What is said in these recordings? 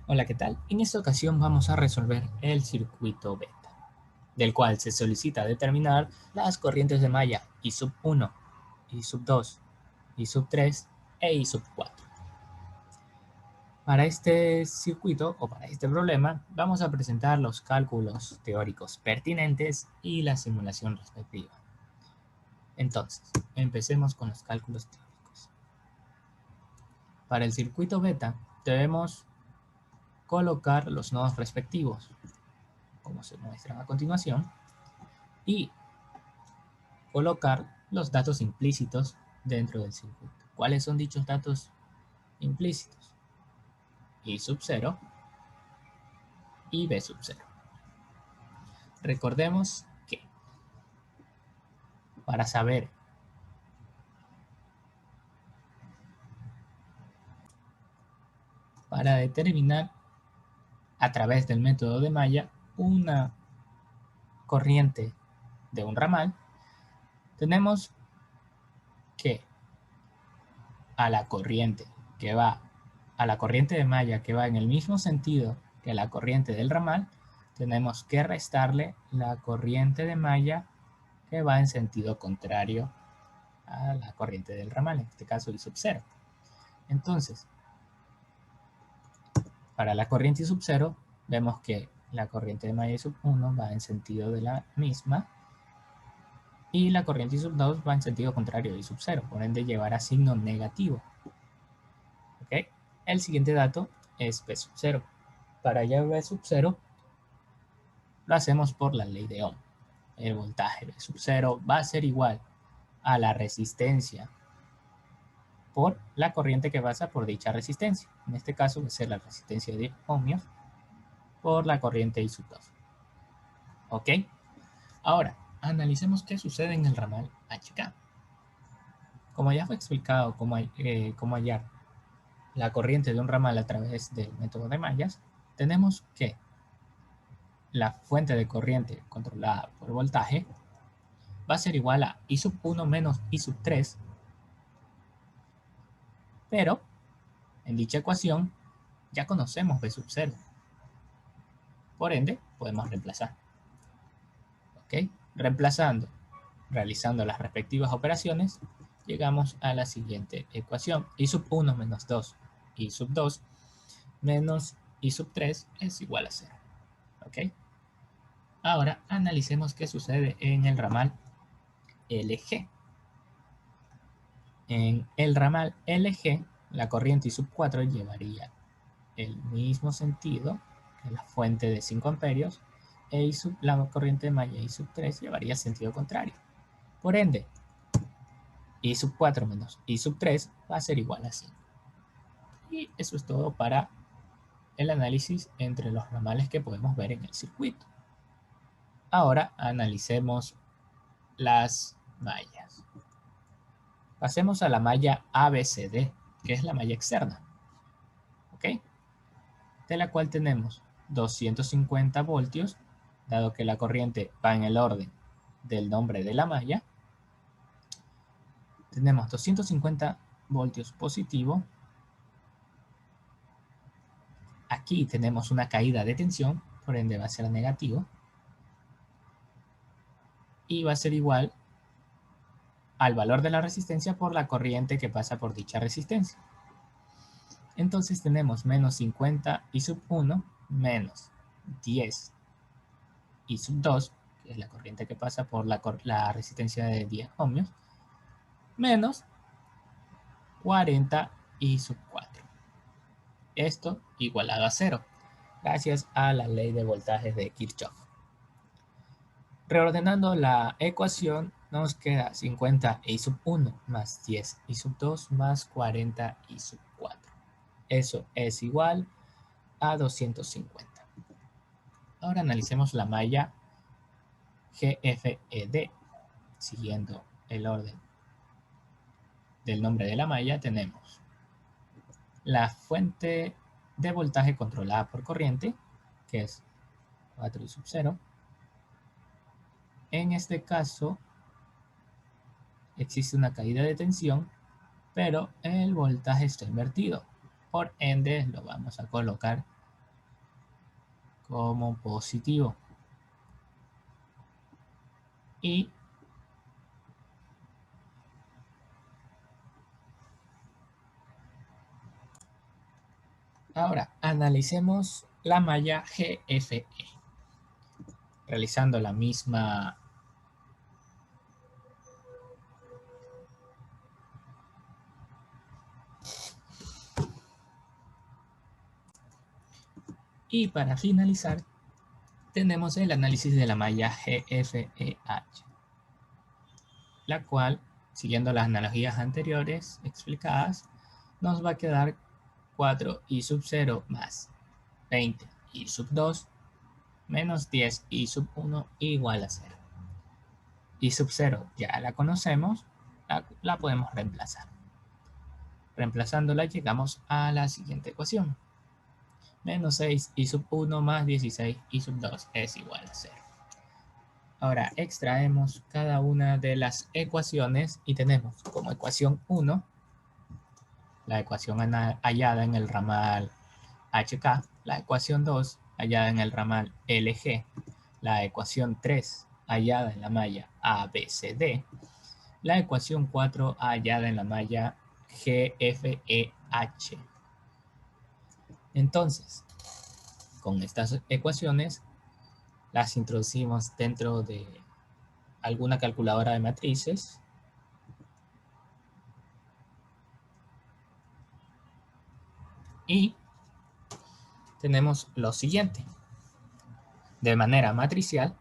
Hola, ¿qué tal? En esta ocasión vamos a resolver el circuito beta, del cual se solicita determinar las corrientes de malla I sub 1, I sub 2, I sub 3 e I sub 4. Para este circuito o para este problema vamos a presentar los cálculos teóricos pertinentes y la simulación respectiva. Entonces, empecemos con los cálculos teóricos. Para el circuito beta debemos colocar los nodos respectivos, como se muestra a continuación, y colocar los datos implícitos dentro del circuito. ¿Cuáles son dichos datos implícitos? I sub 0 y B sub 0. Recordemos que para saber para determinar a través del método de malla una corriente de un ramal, tenemos que a la corriente que va a la corriente de malla que va en el mismo sentido que la corriente del ramal, tenemos que restarle la corriente de malla que va en sentido contrario a la corriente del ramal, en este caso I sub 0. Entonces, para la corriente I sub 0, vemos que la corriente de malla I sub 1 va en sentido de la misma y la corriente I sub 2 va en sentido contrario a I sub 0, por ende llevará signo negativo. ¿Okay? El siguiente dato es B sub 0. Para hallar B sub 0, lo hacemos por la ley de Ohm. El voltaje B sub 0 va a ser igual a la resistencia por la corriente que pasa por dicha resistencia. En este caso va a ser la resistencia de 10 ohmios por la corriente I sub 2. ¿Ok? Ahora, analicemos qué sucede en el ramal HK. Como ya fue explicado cómo hallar la corriente de un ramal a través del método de mallas, tenemos que la fuente de corriente controlada por voltaje va a ser igual a I sub 1 menos I sub 3, pero en dicha ecuación ya conocemos B sub 0. Por ende, podemos reemplazar. ¿Ok? Reemplazando, realizando las respectivas operaciones, llegamos a la siguiente ecuación. I sub 1 menos 2 I sub 2 menos I sub 3 es igual a 0. ¿Ok? Ahora analicemos qué sucede en el ramal LG. En el ramal LG, la corriente I sub 4 llevaría el mismo sentido que la fuente de 5 amperios e la corriente de malla I sub 3 llevaría sentido contrario. Por ende, I sub 4 menos I sub 3 va a ser igual a 5. Y eso es todo para el análisis entre los ramales que podemos ver en el circuito. Ahora analicemos las mallas. Pasemos a la malla ABCD, que es la malla externa. ¿Ok? De la cual tenemos 250 voltios, dado que la corriente va en el orden del nombre de la malla. Tenemos 250 voltios positivo. Aquí tenemos una caída de tensión, por ende va a ser negativo. Y va a ser igual al valor de la resistencia por la corriente que pasa por dicha resistencia. Entonces tenemos menos 50 I sub 1 menos 10 I sub 2, que es la corriente que pasa por la resistencia de 10 ohmios, menos 40 I sub 4. Esto igualado a 0, gracias a la ley de voltajes de Kirchhoff. Reordenando la ecuación, nos queda 50 I sub 1 más 10 I sub 2 más 40 I sub 4. Eso es igual a 250. Ahora analicemos la malla GFED. Siguiendo el orden del nombre de la malla, tenemos la fuente de voltaje controlada por corriente, que es 4 I sub 0. En este caso, existe una caída de tensión, pero el voltaje está invertido. Por ende, lo vamos a colocar como positivo. Y ahora analicemos la malla GFE, realizando la misma y para finalizar tenemos el análisis de la malla GFEH, la cual, siguiendo las analogías anteriores explicadas, nos va a quedar 4i sub 0 más 20i sub 2 menos 10i sub 1 igual a 0. I sub 0 ya la conocemos, la podemos reemplazar. Reemplazándola llegamos a la siguiente ecuación. Menos 6i sub 1 más 16i sub 2 es igual a 0. Ahora extraemos cada una de las ecuaciones y tenemos como ecuación 1 la ecuación hallada en el ramal HK, la ecuación 2 hallada en el ramal LG, la ecuación 3 hallada en la malla ABCD, la ecuación 4 hallada en la malla GFEH. Entonces, con estas ecuaciones las introducimos dentro de alguna calculadora de matrices y tenemos lo siguiente. De manera matricial,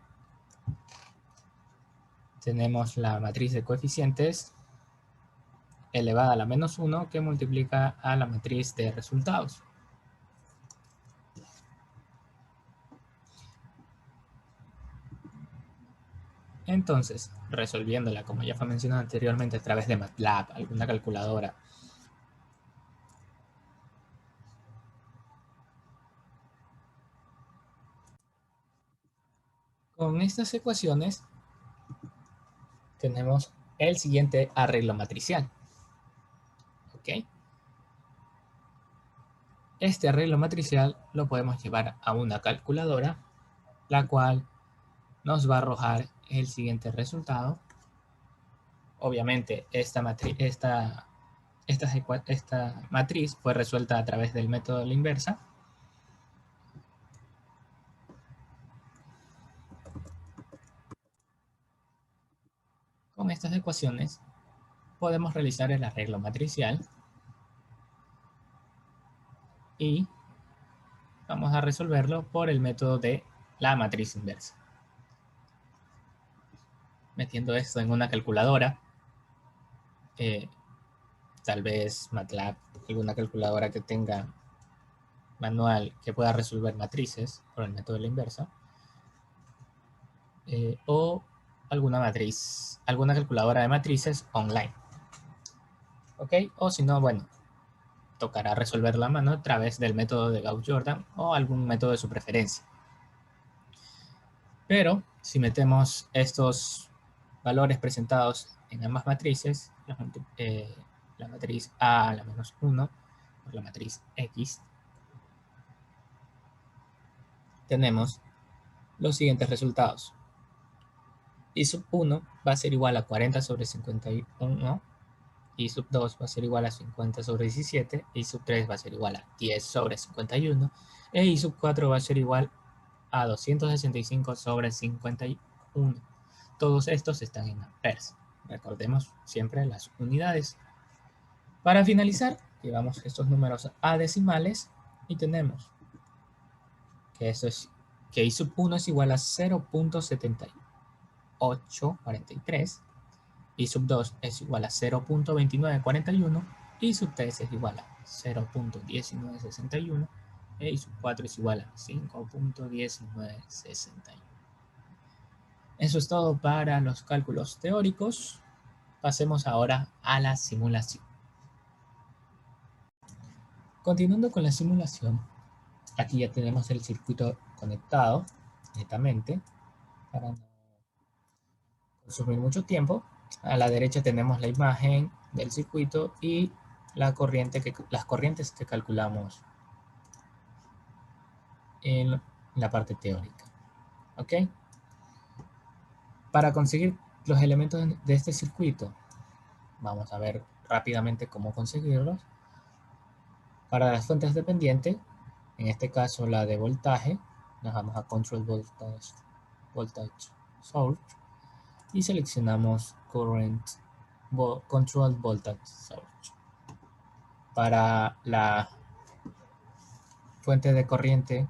tenemos la matriz de coeficientes elevada a la menos 1 que multiplica a la matriz de resultados. Entonces, resolviéndola, como ya fue mencionado anteriormente, a través de MATLAB, alguna calculadora, con estas ecuaciones tenemos el siguiente arreglo matricial. ¿Ok? Este arreglo matricial lo podemos llevar a una calculadora, la cual nos va a arrojar el siguiente resultado. Obviamente, esta matriz fue resuelta a través del método de la inversa. Con estas ecuaciones podemos realizar el arreglo matricial y vamos a resolverlo por el método de la matriz inversa. Metiendo esto en una calculadora, tal vez MATLAB, alguna calculadora que tenga manual que pueda resolver matrices por el método de la inversa, o alguna calculadora de matrices online. ¿Ok? O si no, bueno, tocará resolverla a mano a través del método de Gauss-Jordan o algún método de su preferencia. Pero si metemos estos valores presentados en ambas matrices, la matriz A a la menos 1 por la matriz X, tenemos los siguientes resultados. I sub 1 va a ser igual a 40 sobre 51, I sub 2 va a ser igual a 50 sobre 17, I sub 3 va a ser igual a 10 sobre 51, e I sub 4 va a ser igual a 265 sobre 51. Todos estos están en amperes. Recordemos siempre las unidades. Para finalizar, llevamos estos números a decimales y tenemos que I sub 1 es igual a 0.7843, I sub 2 es igual a 0.2941, I sub 3 es igual a 0.1961, e I sub 4 es igual a 5.1961. Eso es todo para los cálculos teóricos. Pasemos ahora a la simulación. Continuando con la simulación, aquí ya tenemos el circuito conectado netamente para no consumir mucho tiempo. A la derecha tenemos la imagen del circuito y las corrientes que calculamos la parte teórica. ¿Ok? Para conseguir los elementos de este circuito, vamos a ver rápidamente cómo conseguirlos. Para las fuentes dependientes, en este caso la de voltaje, nos vamos a Control Voltage Source y seleccionamos Control Voltage Source. Para la fuente de corriente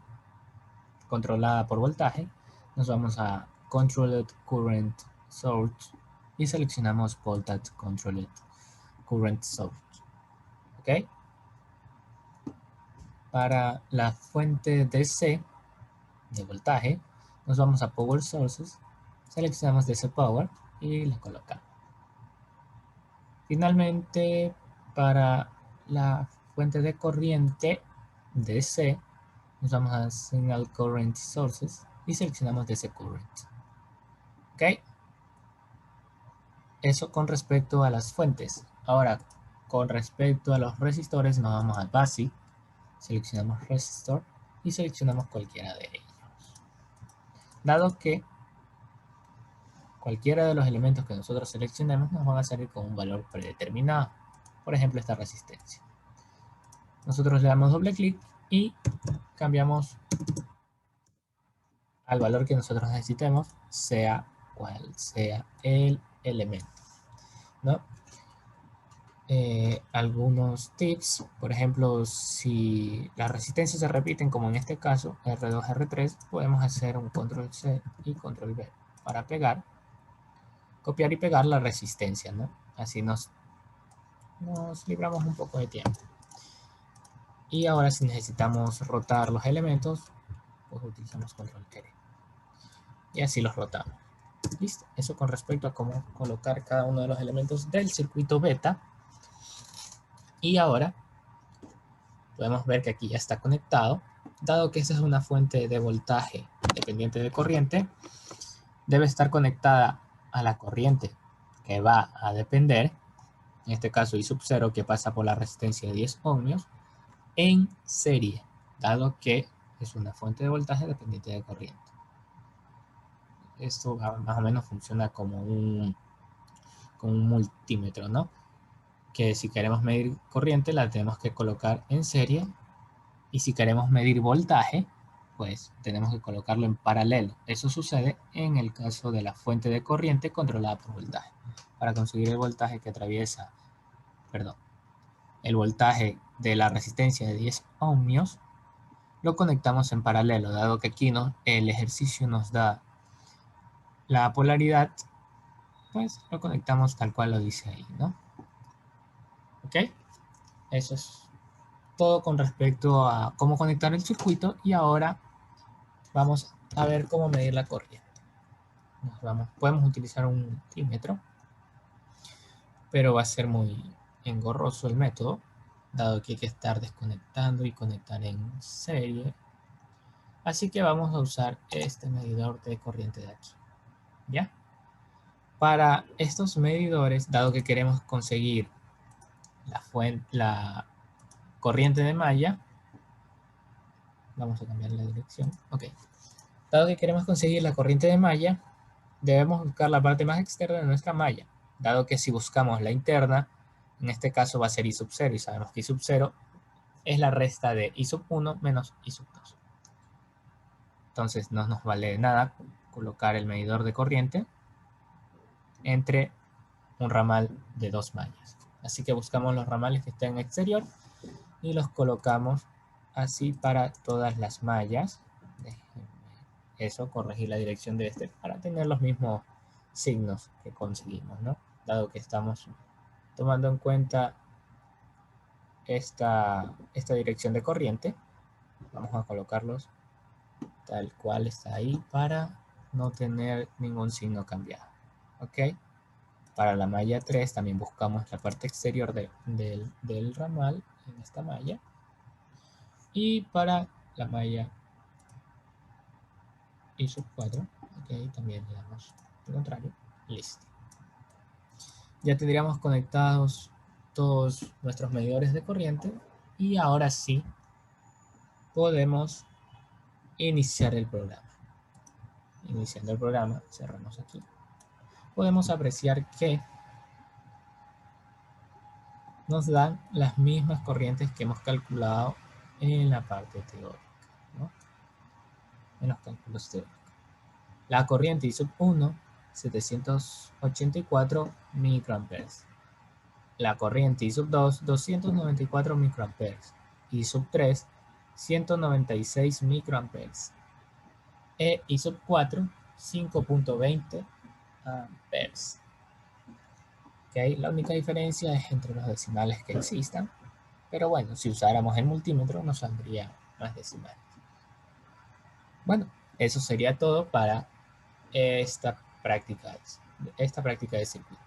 controlada por voltaje, nos vamos a Controlled Current Source y seleccionamos Voltage Controlled Current Source. ¿Ok? Para la fuente DC de voltaje, nos vamos a Power Sources, seleccionamos DC Power y la colocamos. Finalmente, para la fuente de corriente DC, nos vamos a Signal Current Sources y seleccionamos DC Current. ¿Ok? Eso con respecto a las fuentes. Ahora, con respecto a los resistores, nos vamos a Basic, seleccionamos Resistor y seleccionamos cualquiera de ellos. Dado que cualquiera de los elementos que nosotros seleccionemos nos van a salir con un valor predeterminado. Por ejemplo, esta resistencia. Nosotros le damos doble clic y cambiamos al valor que nosotros necesitemos, sea cual sea el elemento, ¿no? Algunos tips, por ejemplo, si las resistencias se repiten, como en este caso, R2, R3, podemos hacer un control C y control V para pegar, copiar y pegar la resistencia, ¿no? Así nos libramos un poco de tiempo. Y ahora si necesitamos rotar los elementos, pues utilizamos control T. Y así los rotamos. Listo. Eso con respecto a cómo colocar cada uno de los elementos del circuito beta. Y ahora podemos ver que aquí ya está conectado. Dado que esta es una fuente de voltaje dependiente de corriente, debe estar conectada a la corriente que va a depender, en este caso I sub 0, que pasa por la resistencia de 10 ohmios, en serie, dado que es una fuente de voltaje dependiente de corriente. Esto más o menos funciona como un multímetro, ¿no? Que si queremos medir corriente la tenemos que colocar en serie, y si queremos medir voltaje, pues tenemos que colocarlo en paralelo. Eso sucede en el caso de la fuente de corriente controlada por voltaje. Para conseguir el voltaje que atraviesa, el voltaje de la resistencia de 10 ohmios, lo conectamos en paralelo, dado que aquí el ejercicio nos da la polaridad, pues lo conectamos tal cual lo dice ahí, ¿no? ¿Ok? Eso es todo con respecto a cómo conectar el circuito, y ahora vamos a ver cómo medir la corriente. Podemos utilizar un multímetro, pero va a ser muy engorroso el método, dado que hay que estar desconectando y conectar en serie. Así que vamos a usar este medidor de corriente de aquí. ¿Ya? Para estos medidores, dado que queremos conseguir la corriente de malla, vamos a cambiar la dirección. Ok. Dado que queremos conseguir la corriente de malla, debemos buscar la parte más externa de nuestra malla, dado que si buscamos la interna, en este caso va a ser I sub 0, y sabemos que I sub 0 es la resta de I sub 1 menos I sub 2. Entonces no nos vale de nada colocar el medidor de corriente entre un ramal de dos mallas. Así que buscamos los ramales que estén en exterior y los colocamos así para todas las mallas. Eso, corregir la dirección de este para tener los mismos signos que conseguimos, ¿no? Dado que estamos tomando en cuenta esta dirección de corriente, vamos a colocarlos tal cual está ahí para no tener ningún signo cambiado. ¿Ok? Para la malla 3 también buscamos la parte exterior del ramal en esta malla. Y para la malla I sub 4, ok, también le damos lo contrario. Listo. Ya tendríamos conectados todos nuestros medidores de corriente, y ahora sí podemos iniciar el programa. Iniciando el programa, cerramos aquí. Podemos apreciar que nos dan las mismas corrientes que hemos calculado en la parte teórica, ¿no? En los cálculos teóricos. La corriente I sub 1, 784 microamperes. La corriente I sub 2, 294 microamperes. I sub 3, 196 microamperes. E I sub 4, 5.20 amperes. ¿Okay? La única diferencia es entre los decimales que existan, pero bueno, si usáramos el multímetro nos saldrían las decimales. Bueno, eso sería todo para esta práctica de circuito.